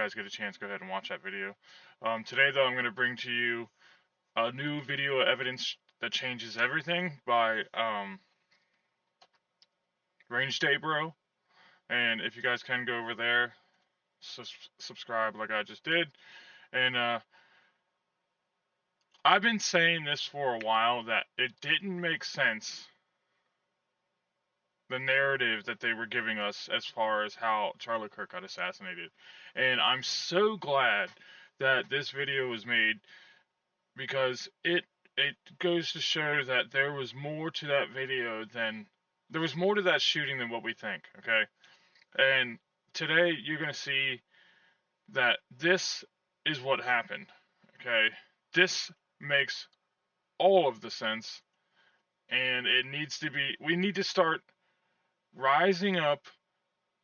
guys get a chance, go ahead and watch that video. Today, though, I'm going to bring to you a new video evidence that changes everything by Range Day Bro. And if you guys can go over there, subscribe like I just did. And I've been saying this for a while that it didn't make sense, the narrative that they were giving us as far as how Charlie Kirk got assassinated. And I'm so glad that this video was made, because it goes to show that there was more to that video than there was more to that shooting than what we think, okay? And today you're going to see that this is what happened, okay? This makes all of the sense, and we need to start rising up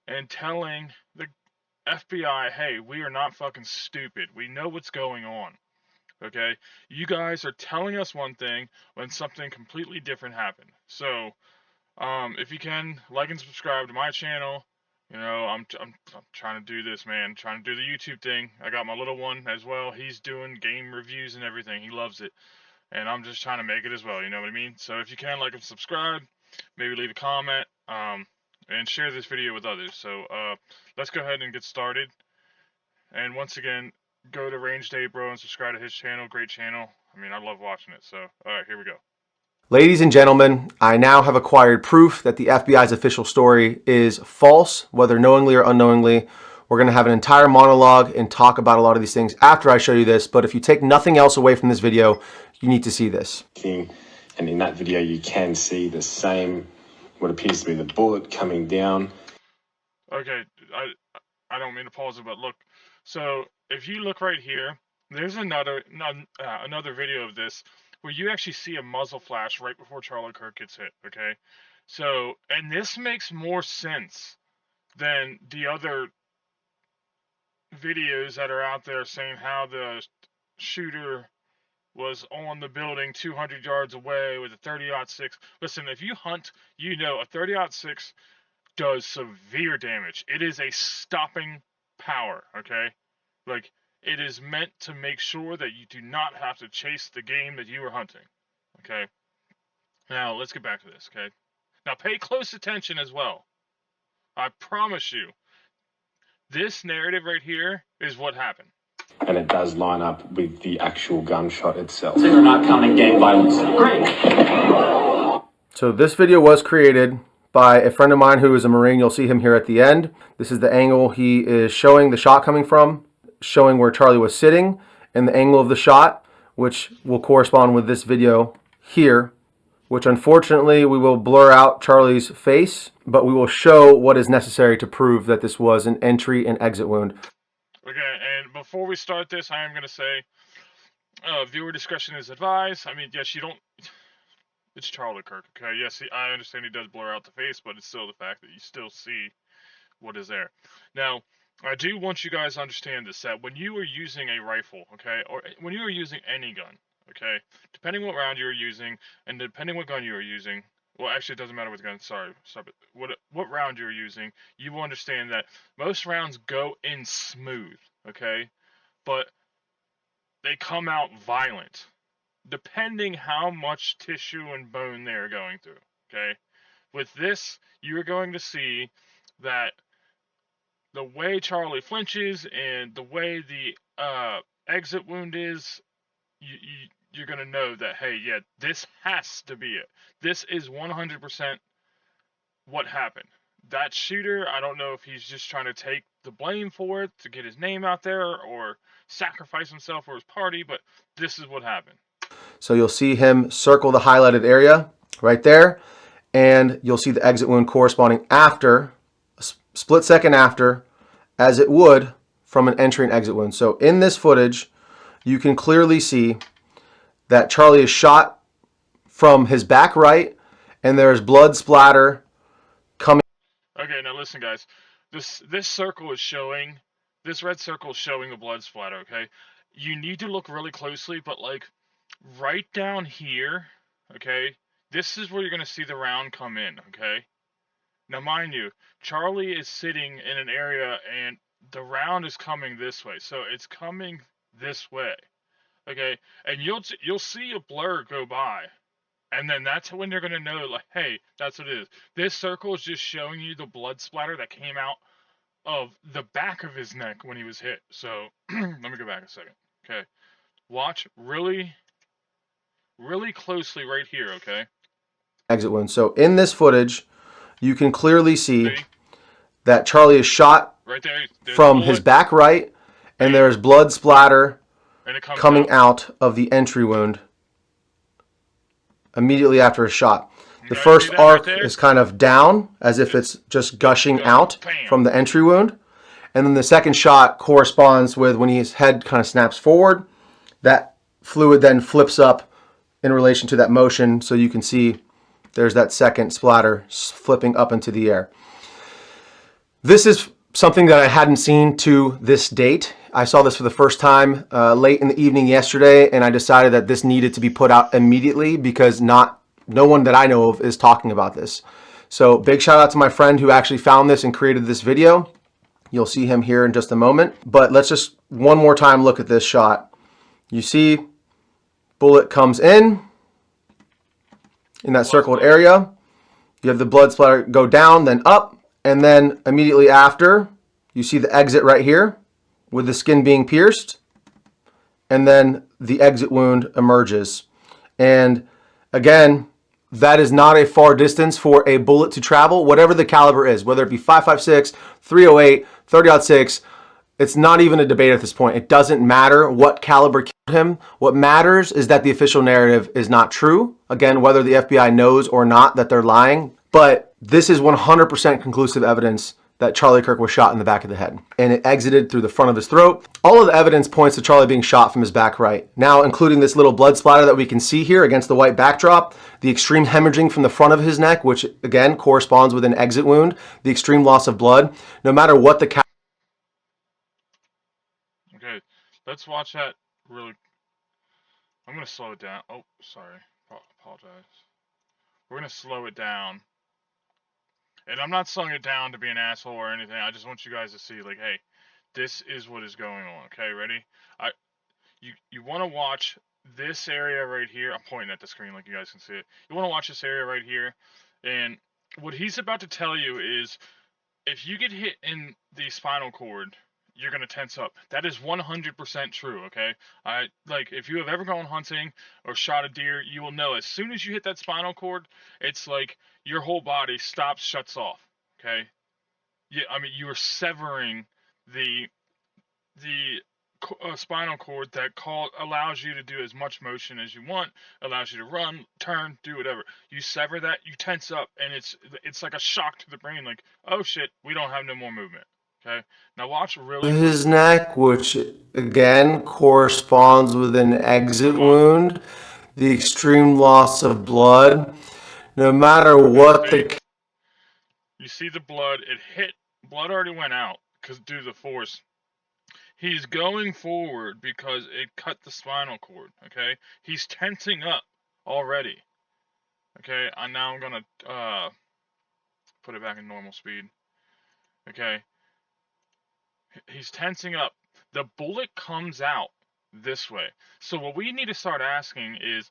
and telling the FBI, hey, we are not fucking stupid. We know what's going on. Okay? You guys are telling us one thing when something completely different happened. So, if you can, like and subscribe to my channel. You know, I'm trying to do this, man. Trying to do the YouTube thing. I got my little one as well. He's doing game reviews and everything. He loves it. And I'm just trying to make it as well, you know what I mean? So if you can, like and subscribe, maybe leave a comment, and share this video with others. So let's go ahead and get started. And once again, go to Range Day Bro and subscribe to his channel. Great channel. I mean, I love watching it. So, alright, here we go. Ladies and gentlemen, I now have acquired proof that the FBI's official story is false, whether knowingly or unknowingly. We're going to have an entire monologue and talk about a lot of these things after I show you this, but if you take nothing else away from this video, you need to see this. And in that video, you can see the same, what appears to be the bullet coming down. Okay, I don't mean to pause it, but look. So, if you look right here, there's another video of this where you actually see a muzzle flash right before Charlie Kirk gets hit, okay? So, and this makes more sense than the other videos that are out there saying how the shooter was on the building 200 yards away with a 30-06. Listen, if you hunt, you know a 30-06 does severe damage. It is a stopping power, okay? Like, it is meant to make sure that you do not have to chase the game that you are hunting, okay? Now, let's get back to this, okay? Now, pay close attention as well. I promise you, this narrative right here is what happened. And it does line up with the actual gunshot itself. They're not counting gang violence. Great. So this video was created by a friend of mine who is a Marine. You'll see him here at the end. This is the angle he is showing the shot coming from, showing where Charlie was sitting, and the angle of the shot, which will correspond with this video here, which unfortunately we will blur out Charlie's face, but we will show what is necessary to prove that this was an entry and exit wound. Okay, and before we start this, I am going to say, viewer discretion is advised. I mean, yes, you don't... It's Charlie Kirk, okay? Yes, I understand he does blur out the face, but it's still the fact that you still see what is there. Now, I do want you guys to understand this, that when you are using a rifle, okay, or when you are using any gun, okay, depending what round you're using, and depending what gun you are using, well, actually, it doesn't matter what gun, sorry, but what round you're using, you will understand that most rounds go in smooth, okay, but they come out violent, depending how much tissue and bone they're going through, okay? With this, you're going to see that the way Charlie flinches and the way the exit wound is, you're going to know that, hey, yeah, this has to be it. This is 100% what happened. That shooter, I don't know if he's just trying to take the blame for it to get his name out there or sacrifice himself for his party, but this is what happened. So you'll see him circle the highlighted area right there, and you'll see the exit wound corresponding after, a split second after, as it would from an entry and exit wound. So in this footage, you can clearly see that Charlie is shot from his back right, and there is blood splatter coming. Okay, now listen, guys. This circle is showing, this red circle is showing a blood splatter, okay? You need to look really closely, but like right down here, okay, this is where you're going to see the round come in, okay? Now, mind you, Charlie is sitting in an area, and the round is coming this way, so it's coming this way. Okay, and you'll see a blur go by, and then that's when you're gonna know, like, hey, that's what it is. This circle is just showing you the blood splatter that came out of the back of his neck when he was hit. So let me go back a second. Okay, watch really closely right here. Okay, Exit wound. So in this footage, you can clearly see see that Charlie is shot right there. There's a from his bullet, back right, and bam, there's blood splatter and it comes coming out. out of the entry wound immediately after a shot. The Okay, see first that right arc there? is kind of down, as if it's just gushing Gushing, out bam. from the entry wound. And then the second shot corresponds with when his head kind of snaps forward. That fluid then flips up in relation to that motion, so you can see there's that second splatter flipping up into the air. This is something that I hadn't seen to this date. I saw this for the first time late in the evening yesterday, and I decided that this needed to be put out immediately because no one that I know of is talking about this. So big shout out to my friend who actually found this and created this video. You'll see him here in just a moment. But let's just one more time look at this shot. You see bullet comes in that circled area. You have the blood splatter go down, then up, and then immediately after, you see the exit right here with the skin being pierced, and then the exit wound emerges. And again, that is not a far distance for a bullet to travel, whatever the caliber is, whether it be 5.56, 308, 30-06. It's not even a debate at this point. It doesn't matter what caliber killed him. What matters is that the official narrative is not true. Again, whether the FBI knows or not that they're lying. But this is 100% conclusive evidence that Charlie Kirk was shot in the back of the head. And it exited through the front of his throat. All of the evidence points to Charlie being shot from his back right. Now, including this little blood splatter that we can see here against the white backdrop, the extreme hemorrhaging from the front of his neck, which again corresponds with an exit wound, the extreme loss of blood. No matter what the Okay, let's watch that really. I'm gonna slow it down. Oh, sorry. Apologize. We're gonna slow it down. And I'm not slowing it down to be an asshole or anything. I just want you guys to see, like, hey, this is what is going on. Okay, ready? You want to watch this area right here. I'm pointing at the screen like you guys can see it. You want to watch this area right here, and what he's about to tell you is, if you get hit in the spinal cord, you're gonna tense up. That is 100% true. Okay, if you have ever gone hunting or shot a deer, you will know as soon as you hit that spinal cord, it's like your whole body stops, shuts off. Okay, yeah, I mean you are severing the spinal cord that allows you to do as much motion as you want, allows you to run, turn, do whatever. You sever that, you tense up, and it's like a shock to the brain. Like, oh shit, we don't have no more movement. Okay, now watch really his closely. neck, which again corresponds with an exit Hold on. wound, the extreme loss of blood. No matter Okay, what see, the you see the blood. It hit. Blood already went out because due to the force. He's going forward because it cut the spinal cord. Okay, he's tensing up already. Okay, and now I'm gonna put it back in normal speed. Okay, he's tensing up. The bullet comes out this way. So what we need to start asking is,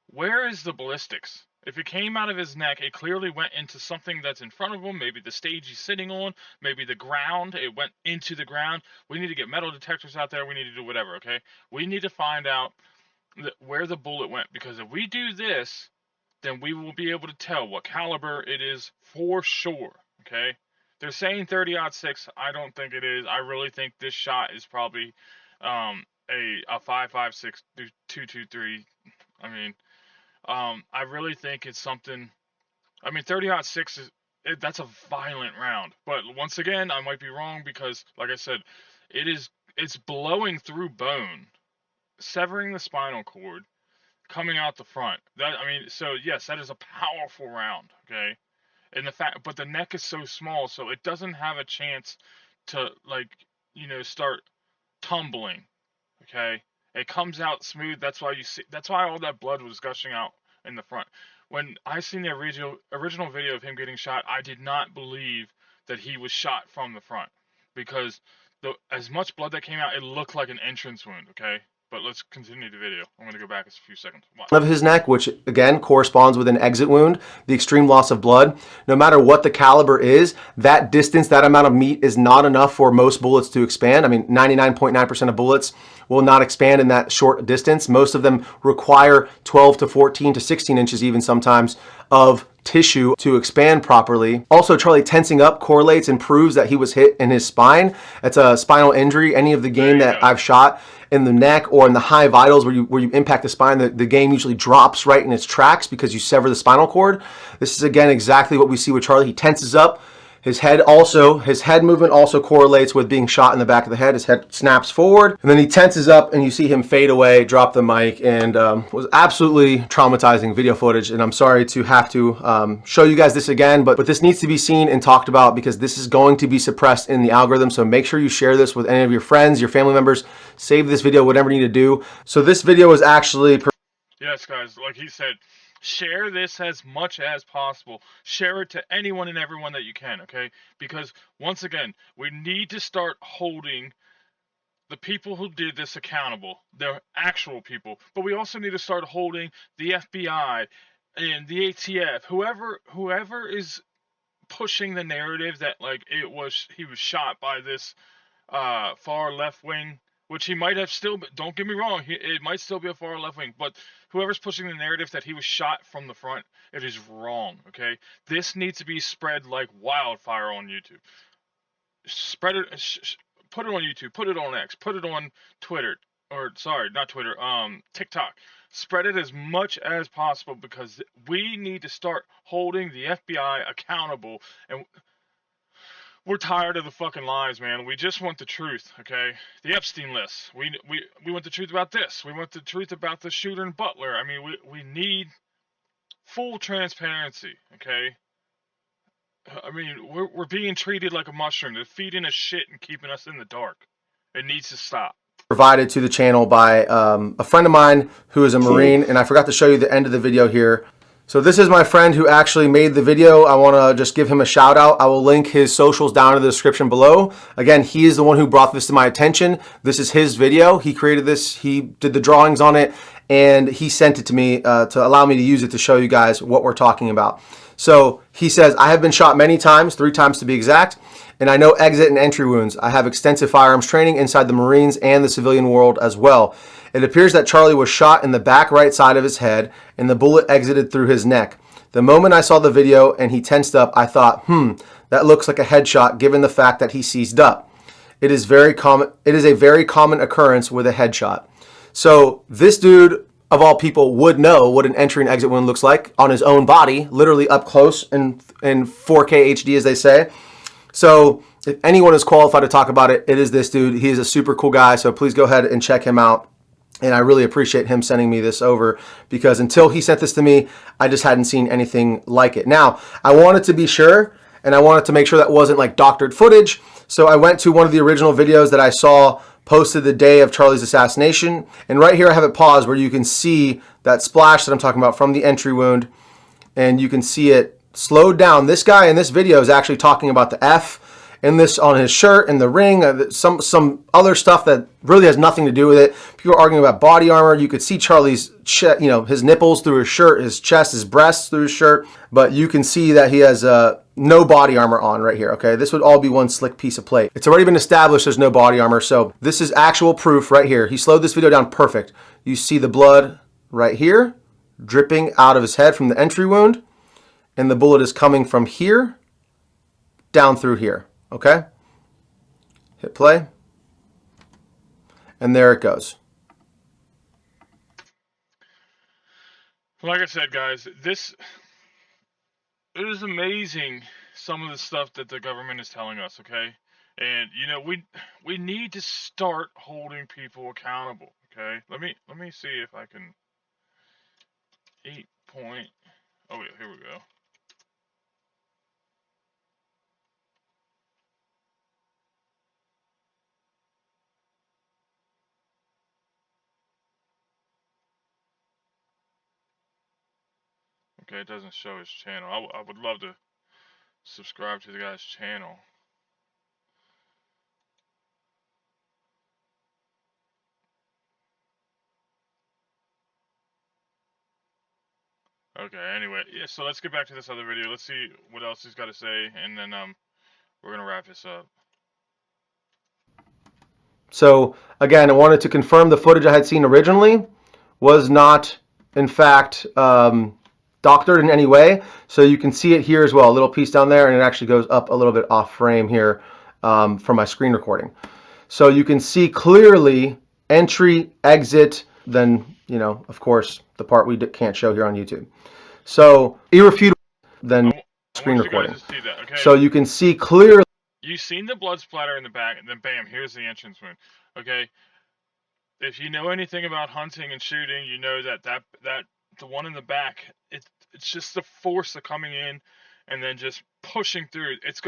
where is the ballistics? If it came out of his neck, it clearly went into something that's in front of him, maybe the stage he's sitting on, maybe the ground, it went into the ground. We need to get metal detectors out there, we need to do whatever, okay? We need to find out where the bullet went, because if we do this, then we will be able to tell what caliber it is for sure, okay? They're saying 30-06. I don't think it is. I really think this shot is probably a 5.56 223. I mean, I really think it's something. I mean, 30-06 that's a violent round. But once again, I might be wrong because, like I said, it's blowing through bone, severing the spinal cord, coming out the front. So yes, that is a powerful round. Okay, and but the neck is so small, so it doesn't have a chance to, like, start tumbling. Okay, it comes out smooth. That's why you see. That's why all that blood was gushing out in the front. When I seen the original video of him getting shot, I did not believe that he was shot from the front. because as much blood that came out, it looked like an entrance wound. Okay, but let's continue the video. I'm gonna go back a few seconds. Watch. Of his neck, which again corresponds with an exit wound, the extreme loss of blood. No matter what the caliber is, that distance, that amount of meat is not enough for most bullets to expand. I mean, 99.9% of bullets will not expand in that short distance. Most of them require 12 to 14 to 16 inches even sometimes of tissue to expand properly. Also, Charlie tensing up correlates and proves that he was hit in his spine. It's a spinal injury. Any of the game that I've shot in the neck or in the high vitals where you impact the spine, the game usually drops right in its tracks because you sever the spinal cord. This is again exactly what we see with Charlie. He tenses up. His head movement also correlates with being shot in the back of the head. His head snaps forward, and then he tenses up, and you see him fade away, drop the mic, and was absolutely traumatizing video footage. And I'm sorry to have to show you guys this again, but this needs to be seen and talked about because this is going to be suppressed in the algorithm. So make sure you share this with any of your friends, your family members. Save this video, whatever you need to do. So this video is actually... Yes, guys, like he said, share this as much as possible. Share it to anyone and everyone that you can, okay? Because, once again, we need to start holding the people who did this accountable. They're actual people. But we also need to start holding the FBI and the ATF, whoever is pushing the narrative that, like, he was shot by this far left wing, which he might have still. Don't get me wrong, it might still be a far left wing, but whoever's pushing the narrative that he was shot from the front, it is wrong. Okay, this needs to be spread like wildfire on YouTube. Spread it. Put it on YouTube. Put it on X. Put it on Twitter. Or sorry, not Twitter. TikTok. Spread it as much as possible because we need to start holding the FBI accountable. And we're tired of the fucking lies, man. We just want the truth, okay? The Epstein list. We want the truth about this. We want the truth about the shooter and Butler. I mean, we need full transparency, okay? I mean, we're being treated like a mushroom. They're feeding us shit and keeping us in the dark. It needs to stop. Provided to the channel by a friend of mine who is a Marine, and I forgot to show you the end of the video here. So this is my friend who actually made the video. I want to just give him a shout out. I will link his socials down in the description below. Again, he is the one who brought this to my attention. This is his video. He created this. He did the drawings on it, and he sent it to me to allow me to use it to show you guys what we're talking about. So he says, I have been shot many times, 3 times to be exact, and I know exit and entry wounds. I have extensive firearms training inside the Marines and the civilian world as well. It appears that Charlie was shot in the back right side of his head and the bullet exited through his neck. The moment I saw the video and he tensed up, I thought, that looks like a headshot given the fact that he seized up. It is a very common occurrence with a headshot. So this dude, of all people, would know what an entry and exit wound looks like on his own body, literally up close in 4K HD, as they say. So if anyone is qualified to talk about it, it is this dude. He is a super cool guy, so please go ahead and check him out. And I really appreciate him sending me this over because until he sent this to me, I just hadn't seen anything like it. Now, I wanted to be sure, and I wanted to make sure that wasn't like doctored footage. So I went to one of the original videos that I saw posted the day of Charlie's assassination. And right here I have it paused where you can see that splash that I'm talking about from the entry wound. And you can see it slowed down. This guy in this video is actually talking about the F in this on his shirt and the ring, some other stuff that really has nothing to do with it. People are arguing about body armor. You could see Charlie's his nipples through his shirt, his chest, his breasts through his shirt, but you can see that he has no body armor on right here, okay? This would all be one slick piece of plate. It's already been established there's no body armor, so this is actual proof right here. He slowed this video down perfect. You see the blood right here dripping out of his head from the entry wound, and the bullet is coming from here down through here. Okay, hit play, and there it goes. Like I said, guys, it is amazing some of the stuff that the government is telling us, okay? And we need to start holding people accountable, okay? Let me see if I can 8 point. Oh yeah, here we go. Okay, it doesn't show his channel. I would love to subscribe to the guy's channel. Okay, anyway, yeah, so let's get back to this other video. Let's see what else he's got to say, and then we're gonna wrap this up. So again, I wanted to confirm the footage I had seen originally was not, in fact, doctored in any way. So you can see it here as well, a little piece down there, and it actually goes up a little bit off frame here from my screen recording. So you can see clearly entry, exit, then, you know, of course, the part we can't show here on YouTube. So irrefutable, then I screen want you guys recording. to see that, okay? So you can see clearly. You've seen the blood splatter in the back, and then bam, here's the entrance wound. Okay, if you know anything about hunting and shooting, you know that the one in the back, it's just the force of coming in, and then just pushing through. It's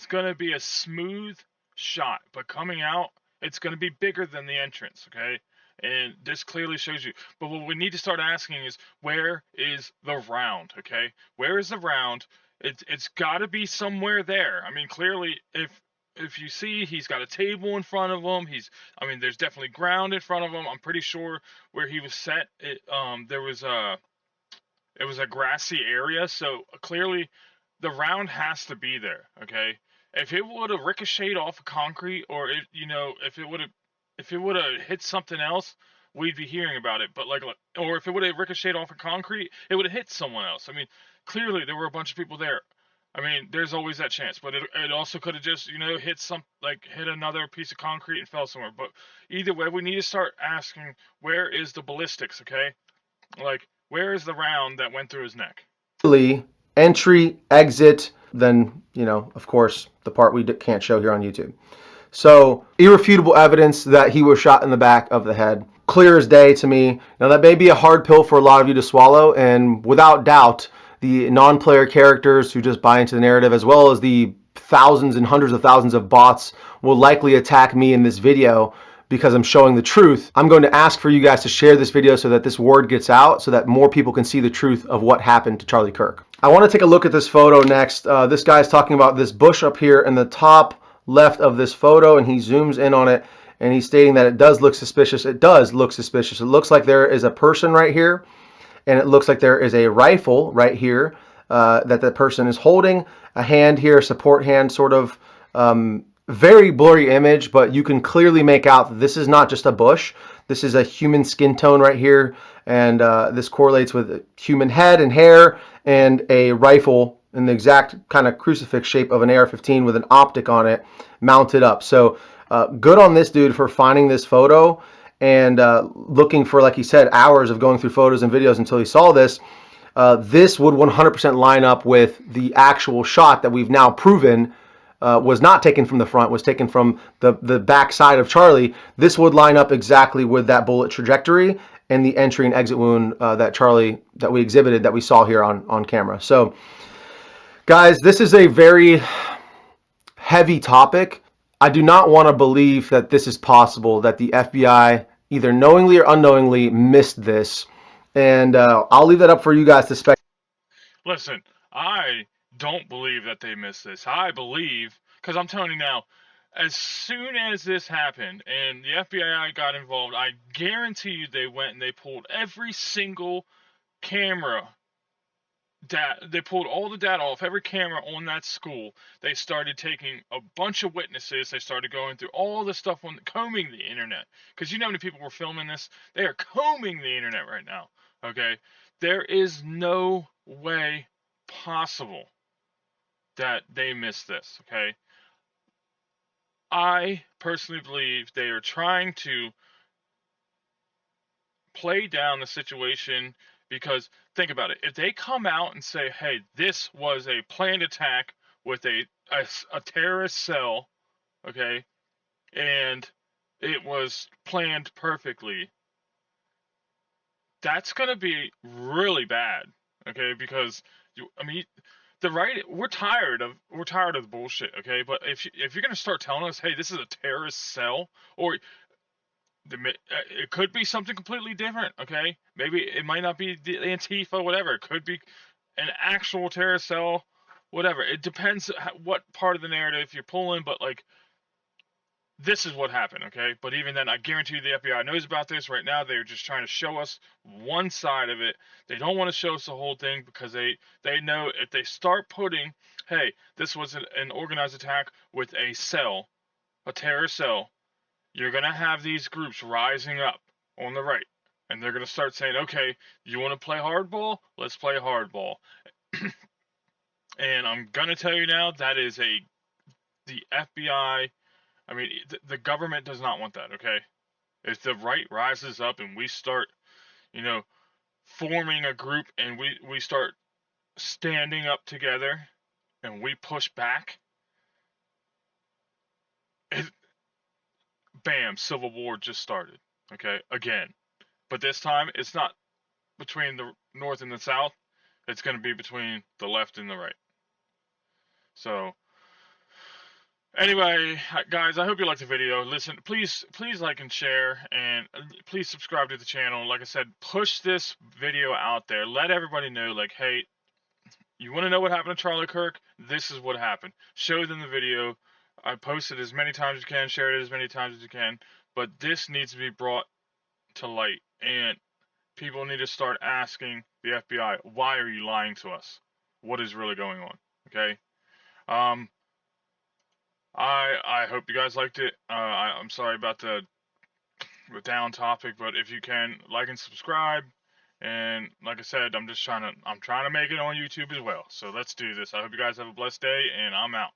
gonna be a smooth shot, but coming out, it's gonna be bigger than the entrance. Okay, and this clearly shows you. But what we need to start asking is, where is the round? Okay, where is the round? It's got to be somewhere there. I mean, clearly, if you see, he's got a table in front of him. I mean, there's definitely ground in front of him. I'm pretty sure where he was set, it was a grassy area, so clearly the round has to be there. Okay, if it would have ricocheted off of concrete, or if it would have hit something else, we'd be hearing about it. But or if it would have ricocheted off of concrete, it would have hit someone else. I mean, clearly there were a bunch of people there. I mean, there's always that chance, but it also could have just hit another piece of concrete and fell somewhere. But either way, we need to start asking, where is the ballistics? Okay, like, where is the round that went through his neck? Entry, exit, then, you know, of course, the part we can't show here on YouTube. So irrefutable evidence that he was shot in the back of the head. Clear as day to me. Now that may be a hard pill for a lot of you to swallow, and without doubt, the non-player characters who just buy into the narrative, as well as the thousands and hundreds of thousands of bots, will likely attack me in this video because I'm showing the truth. I'm going to ask for you guys to share this video so that this word gets out, so that more people can see the truth of what happened to Charlie Kirk. I want to take a look at this photo next. This guy's talking about this bush up here in the top left of this photo, and he zooms in on it, and he's stating that it does look suspicious. It does look suspicious. It looks like there is a person right here, and it looks like there is a rifle right here that the person is holding. A hand here, support hand, sort of very blurry image, but you can clearly make out that this is not just a bush. This is a human skin tone right here, and this correlates with a human head and hair and a rifle in the exact kind of crucifix shape of an AR-15 with an optic on it mounted up. So good on this dude for finding this photo and looking for, like he said, hours of going through photos and videos until he saw this. This would 100% line up with the actual shot that we've now proven was not taken from the front, was taken from the back side of Charlie. This would line up exactly with that bullet trajectory and the entry and exit wound that we exhibited, that we saw here on camera. So guys, this is a very heavy topic. I do not want to believe that this is possible, that the FBI either knowingly or unknowingly missed this. And I'll leave that up for you guys to speculate. Listen, I don't believe that they missed this. I believe, because I'm telling you now, as soon as this happened and the FBI got involved, I guarantee you they went and they pulled every single camera. They pulled all the data off every camera on that school. They started taking a bunch of witnesses. They started going through all the stuff combing the internet. Because you know how many people were filming this? They are combing the internet right now. Okay? There is no way possible that they missed this. Okay? I personally believe they are trying to play down the situation, because think about it. If they come out and say, hey, this was a planned attack with a terrorist cell, okay, and it was planned perfectly, that's going to be really bad, okay, because I mean, we're tired of the bullshit, okay, but if you're going to start telling us, hey, this is a terrorist cell, or it could be something completely different, okay? Maybe it might not be the Antifa, whatever. It could be an actual terrorist cell, whatever. It depends what part of the narrative you're pulling, but like, this is what happened, okay? But even then, I guarantee you the FBI knows about this. Right now, they're just trying to show us one side of it. They don't want to show us the whole thing because they know if they start putting, hey, this was an organized attack with a cell, a terror cell, you're going to have these groups rising up on the right. And they're going to start saying, okay, you want to play hardball? Let's play hardball. And I'm going to tell you now, that is the FBI. I mean, the government does not want that, okay? If the right rises up and we start, you know, forming a group and we start standing up together and we push back, it, bam, civil war just started, okay? Again. But this time, it's not between the North and the South. It's going to be between the left and the right. So, anyway, guys, I hope you liked the video. Listen, please like and share, and please subscribe to the channel. Like I said, push this video out there. Let everybody know, like, hey, you want to know what happened to Charlie Kirk? This is what happened. Show them the video. I post it as many times as you can, share it as many times as you can, but this needs to be brought to light, and people need to start asking the FBI, why are you lying to us? What is really going on? Okay? I hope you guys liked it. I'm sorry about the down topic, but if you can, like and subscribe. And like I said, I'm trying to make it on YouTube as well. So let's do this. I hope you guys have a blessed day, and I'm out.